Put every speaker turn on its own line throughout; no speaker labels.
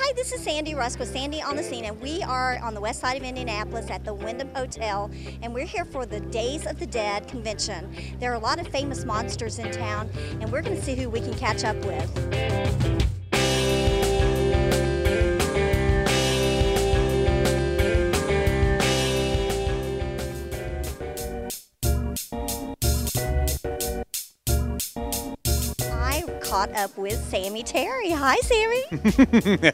Hi, this is Sandy Rusk with Sandy on the Scene, and we are on the west side of Indianapolis at the Wyndham Hotel, and we're here for the Days of the Dead convention. There are a lot of famous monsters in town, and we're going to see who we can catch up with. Caught up with Sammy Terry. Hi, Sammy.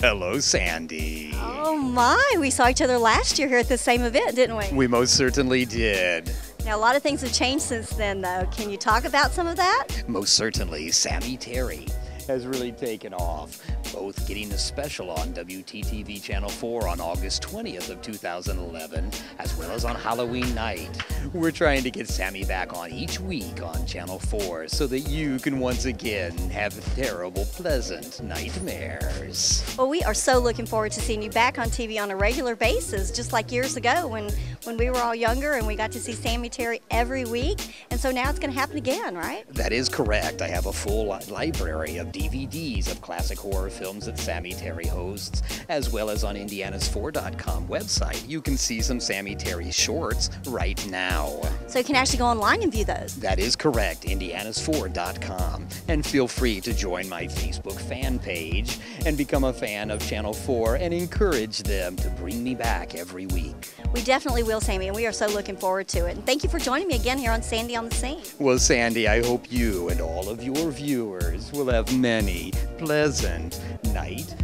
Hello, Sandy.
Oh my, we saw each other last year here at the same event, didn't we?
We most certainly did.
Now, a lot of things have changed since then, though. Can you talk about some of that?
Most certainly, Sammy Terry has really taken off, both getting a special on WTTV Channel 4 on August 20th of 2011, as well as on Halloween night. We're trying to get Sammy back on each week on Channel 4 so that you can once again have terrible, pleasant nightmares.
Well, we are so looking forward to seeing you back on TV on a regular basis, just like years ago when we were all younger and we got to see Sammy Terry every week. And so now it's going to happen again, right?
That is correct. I have a full library of DVDs of classic horror films that Sammy Terry hosts, as well as on indianas4.com website. You can see some Sammy Terry shorts right now.
So you can actually go online and view those?
That is correct, indianas4.com. And feel free to join my Facebook fan page and become a fan of Channel 4 and encourage them to bring me back every week.
We definitely will, Sammy, and we are so looking forward to it. And thank you for joining me again here on Sandy on the Scene.
Well, Sandy, I hope you and all of your viewers will have many pleasant nightmares.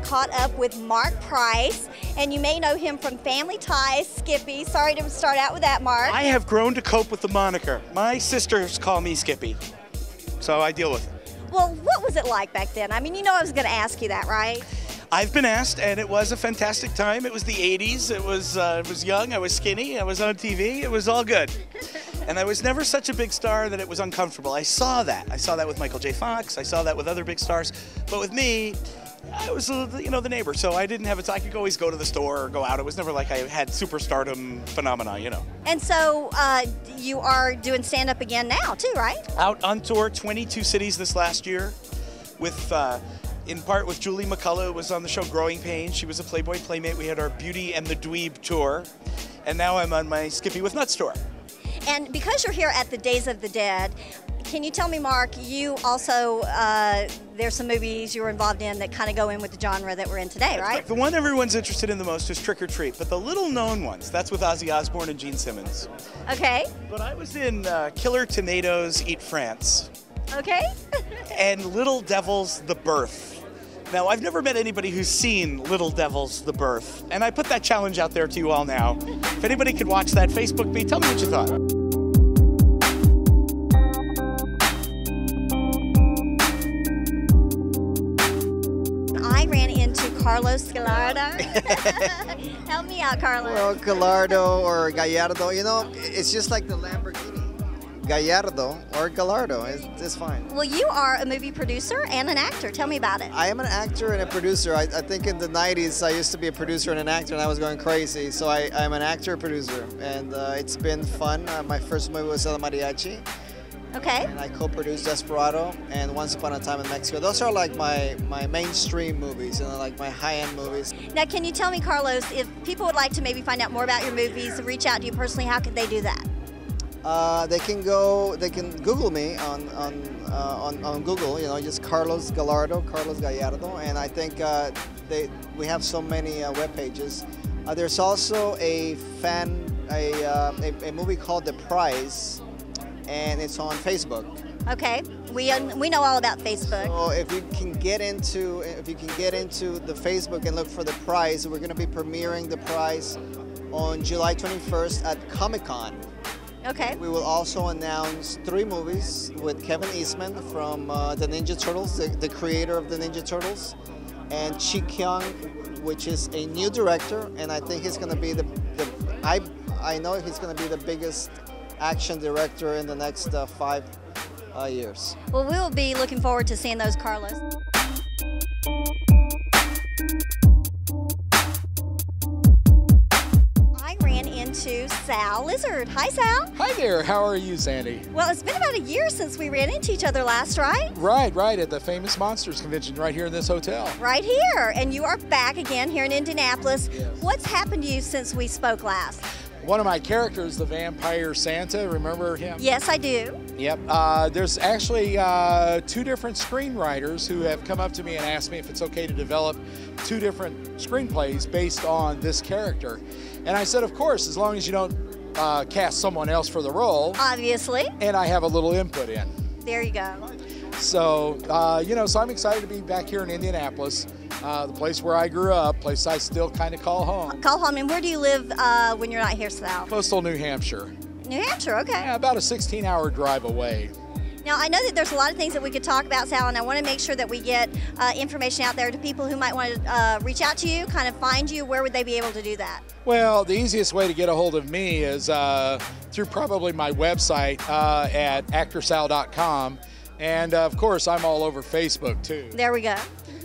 Caught up with Mark Price, and you may know him from Family Ties, Skippy. Sorry to start out with that, Mark.
I have grown to cope with the moniker. My sisters call me Skippy, so I deal with it.
Well, what was it like back then? I mean, you know I was going to ask you that, right?
I've been asked, and it was a fantastic time. It was the 80s. It was young. I was skinny. I was on TV. It was all good. And I was never such a big star that it was uncomfortable. I saw that. I saw that with Michael J. Fox. I saw that with other big stars. But with me, I was, the neighbor, so I didn't have it. I could always go to the store or go out. It was never like I had superstardom phenomena, you know.
And so you are doing stand-up again now, too, right?
Out on tour, 22 cities this last year, with in part with Julie McCullough, who was on the show Growing Pains. She was a Playboy Playmate. We had our Beauty and the Dweeb tour, and now I'm on my Skippy with Nuts tour.
And because you're here at the Days of the Dead, can you tell me, Mark, you also, there's some movies you were involved in that kind of go in with the genre that we're in today, right?
Right. The one everyone's interested in the most is Trick or Treat, but the little-known ones, that's with Ozzy Osbourne and Gene Simmons.
Okay.
But I was in Killer Tomatoes Eat France. Okay. And Little Devils The Birth. Now, I've never met anybody who's seen Little Devils The Birth, and I put that challenge out there to you all now. If anybody could watch that, Facebook me, tell me what you thought.
I ran into Carlos Gallardo. Help me out, Carlos.
Well, Gallardo or Gallardo, you know, it's just like the Lamborghini. Gallardo or Gallardo, it's fine.
Well, you are a movie producer and an actor. Tell me about it.
I am an actor and a producer. I think in the 90s I used to be a producer and an actor and I was going crazy. So I'm an actor-producer and it's been fun. My first movie was El Mariachi.
Okay.
And I co-produced Desperado and Once Upon a Time in Mexico. Those are like my mainstream movies, you know, like my high-end movies.
Now, can you tell me, Carlos, if people would like to maybe find out more about your movies, reach out to you personally, how could they do that?
They can Google me on Google, you know, just Carlos Gallardo, Carlos Gallardo, and I think we have so many web pages. There's also a movie called The Prize, and it's on Facebook.
Okay, we know all about Facebook.
So if you can get into the Facebook and look for The Prize, we're going to be premiering The Prize on July 21st at Comic-Con.
Okay.
We will also announce 3 movies with Kevin Eastman from the Ninja Turtles, the creator of the Ninja Turtles, and Chi Kyung, which is a new director, and I think he's going to be I know he's going to be the biggest action director in the next 5 years.
Well, we'll be looking forward to seeing those, Carlos. to Sal Lizard. Hi, Sal.
Hi there, how are you, Sandy?
Well, it's been about a year since we ran into each other last, right?
Right, at the Famous Monsters Convention right here in this hotel.
Right here, and you are back again here in Indianapolis.
Yes.
What's happened to you since we spoke last?
One of my characters, the vampire Santa, remember him?
Yes, I do.
Yep. There's actually two different screenwriters who have come up to me and asked me if it's okay to develop two different screenplays based on this character. And I said, of course, as long as you don't cast someone else for the role.
Obviously.
And I have a little input in.
There you go.
So, so I'm excited to be back here in Indianapolis, the place where I grew up, place I still kind of call home.
Call home. And where do you live when you're not here, Sal?
Coastal New Hampshire.
New Hampshire, okay.
Yeah, about a 16-hour drive away.
Now, I know that there's a lot of things that we could talk about, Sal, and I want to make sure that we get information out there to people who might want to reach out to you, kind of find you. Where would they be able to do that?
Well, the easiest way to get a hold of me is through probably my website at actorsal.com. And of course, I'm all over Facebook too.
There we go.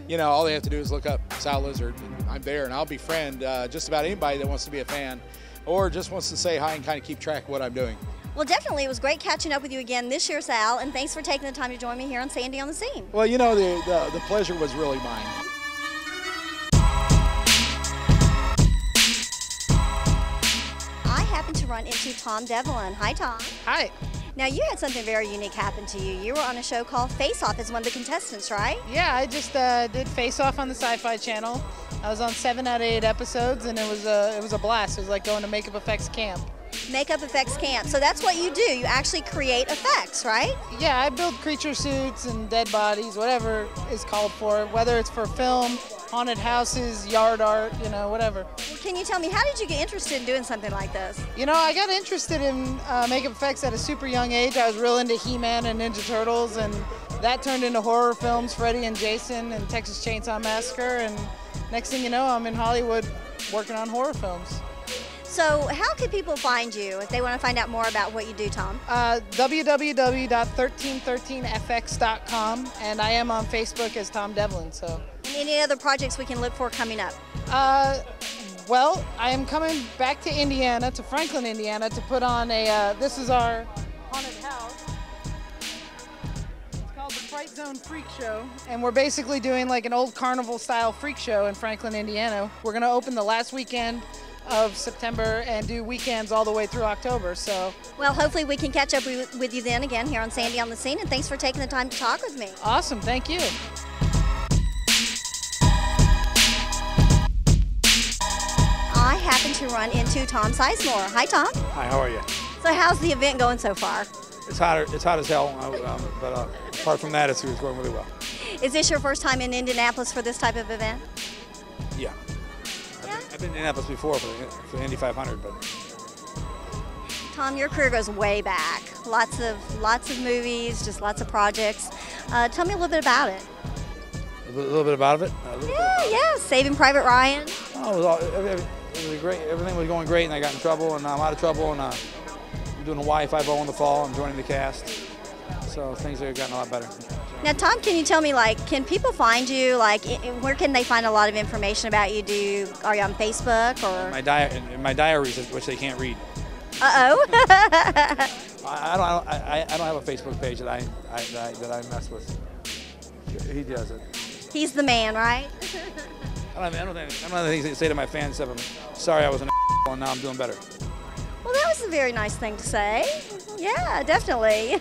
You know, all they have to do is look up Sal Lizard, and I'm there, and I'll befriend just about anybody that wants to be a fan or just wants to say hi and kind of keep track of what I'm doing.
Well, definitely. It was great catching up with you again this year, Sal, and thanks for taking the time to join me here on Sandy on the Scene.
Well, you know, the pleasure was really mine.
I happened to run into Tom Devlin. Hi, Tom.
Hi.
Now, you had something very unique happen to you. You were on a show called Face Off as one of the contestants, right?
Yeah, I just did Face Off on the Sci-Fi Channel. I was on 7 out of 8 episodes, and it was a blast. It was like going to makeup effects camp.
Makeup effects camp. So that's what you do. You actually create effects, right?
Yeah, I build creature suits and dead bodies, whatever is called for, whether it's for film, haunted houses, yard art, you know, whatever.
Well, can you tell me, how did you get interested in doing something like this?
You know, I got interested in makeup effects at a super young age. I was real into He-Man and Ninja Turtles, and that turned into horror films, Freddy and Jason and Texas Chainsaw Massacre, and next thing you know, I'm in Hollywood working on horror films.
So how can people find you if they want to find out more about what you do, Tom?
www.1313fx.com, and I am on Facebook as Tom Devlin. So.
And any other projects we can look for coming up?
Well, I am coming back to Indiana, to Franklin, Indiana, to put on a, this is our haunted house. It's called the Fright Zone Freak Show, and we're basically doing like an old carnival-style freak show in Franklin, Indiana. We're going to open the last weekend of September and do weekends all the way through October. So,
well, hopefully we can catch up with you then again here on Sandy on the Scene, and thanks for taking the time to talk with me.
Awesome, thank you.
I happened to run into Tom Sizemore. Hi, Tom.
Hi, how are you?
So how's the event going so far?
It's hot as hell, but apart from that, it's going really well.
Is this your first time in Indianapolis for this type of event?
Yeah. I've been in Indianapolis before for the Indy 500, but.
Tom, your career goes way back. Lots of movies, just lots of projects. Tell me a little bit about it.
A little bit about it?
Yeah. Saving Private Ryan.
Oh, it was great. Everything was going great, and I got in trouble, and I'm out of trouble, and I'm doing a Y5O in the fall. I'm joining the cast, so things have gotten a lot better.
Now, Tom, can you tell me, like, can people find you? Like, where can they find a lot of information about you? Are you on Facebook or?
In my diaries, which they can't read.
Uh-oh.
I don't have a Facebook page that I mess with. He does it.
He's the man, right?
I don't have anything to say to my fans except I'm sorry I was an and now I'm doing better.
Well, that was a very nice thing to say. Yeah, definitely.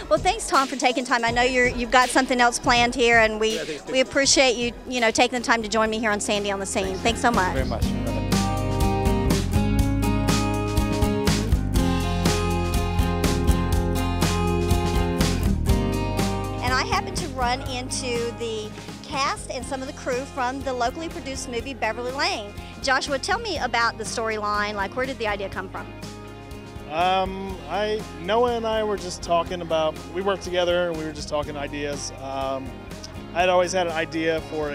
Well, thanks, Tom, for taking time. I know you've got something else planned here, and we appreciate you, taking the time to join me here on Sandy on the Scene. Thanks so much.
Very much.
And I happened to run into the cast and some of the crew from the locally produced movie Beverly Lane. Joshua, tell me about the storyline. Like, where did the idea come from?
Noah and I were just talking about, we worked together and we were just talking ideas. I'd always had an idea for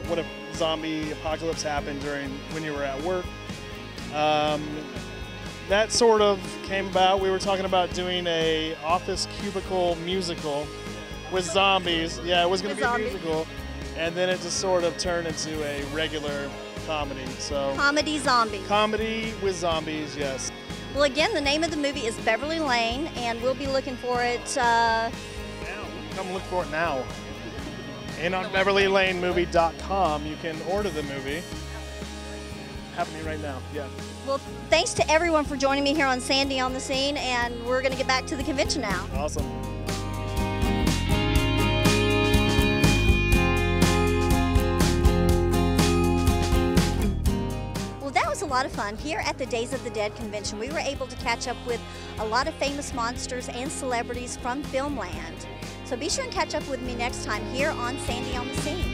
what if zombie apocalypse happened when you were at work. That sort of came about. We were talking about doing a office cubicle musical with zombies. Yeah, it was going to be a musical. And then it just sort of turned into a regular comedy. So
Comedy zombie.
comedy with zombies, yes.
Well, again, the name of the movie is Beverly Lane, and we'll be looking for it.
Now, come look for it now. And on BeverlyLaneMovie.com, you can order the movie. Happening right now, yeah.
Well, thanks to everyone for joining me here on Sandy on the Scene, and we're going to get back to the convention now.
Awesome.
Well, that was a lot of fun. Here at the Days of the Dead convention, we were able to catch up with a lot of famous monsters and celebrities from Filmland. So be sure and catch up with me next time here on Sandy on the Scene.